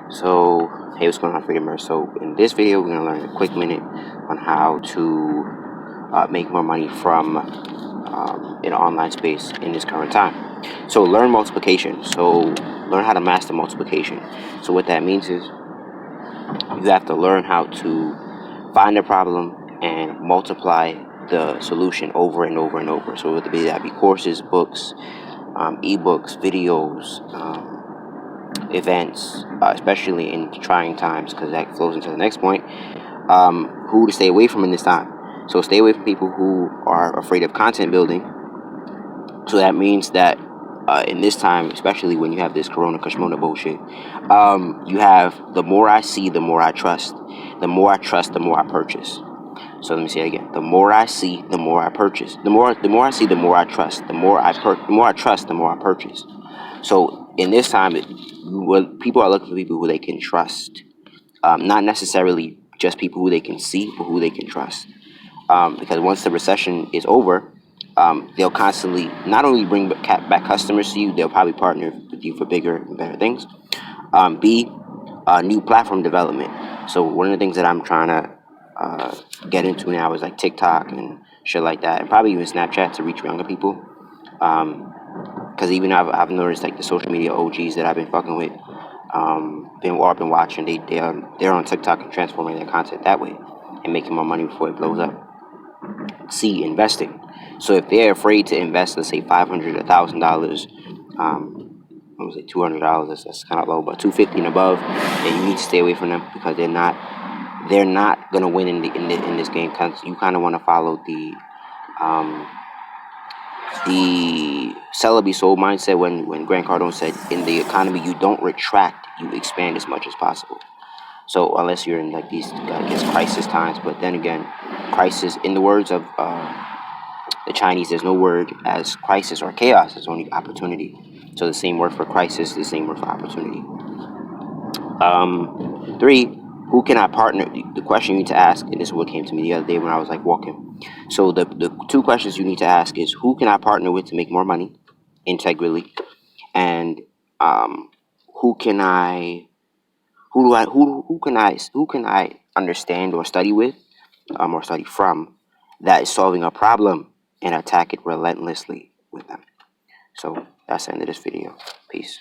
So, hey, what's going on, Freedomers? So, in this video, we're going to learn a quick minute on how to make more money from an online space in this current time. So, learn multiplication. So, learn how to master multiplication. So, what that means is you have to learn how to find a problem and multiply the solution over and over and over. So, whether that be courses, books, ebooks, videos, events, especially in trying times, because that flows into the next point. Who to stay away from in this time. So stay away from people who are afraid of content building. So that means that in this time, especially when you have this Corona Kashmona bullshit, you have the more I see, the more I trust. The more I trust, the more I purchase. So let me say it again. The more I see, the more I purchase. The more I see, the more I trust. The more I trust, the more I purchase. So in this time, people are looking for people who they can trust, not necessarily just people who they can see, but who they can trust. Because once the recession is over, they'll constantly not only bring back customers to you, they'll probably partner with you for bigger and better things. B, new platform development. So one of the things that I'm trying to get into now is like TikTok and shit like that, and probably even Snapchat to reach younger people. Because even I've noticed like the social media OGs that I've been fucking with, been watching, they're on TikTok and transforming their content that way and making more money before it blows up. C, investing. So if they're afraid to invest, let's say $500, $1,000, what was it, $200? That's kind of low, but $250 and above, then you need to stay away from them because they're not gonna win in this game. Cause you kind of want to follow the sell or be sold mindset when Grant Cardone said, in the economy, you don't retract, you expand as much as possible. So unless you're in like these, I guess, crisis times, but then again, crisis, in the words of the Chinese, there's no word as crisis or chaos, there's only opportunity. So the same word for crisis, the same word for opportunity. 3, who can I partner? The question you need to ask, and this is what came to me the other day when I was like walking. So the 2 questions you need to ask is, who can I partner with to make more money integrally, and who can I understand or study with, or study from, that is solving a problem, and attack it relentlessly with them. So that's the end of this video. Peace.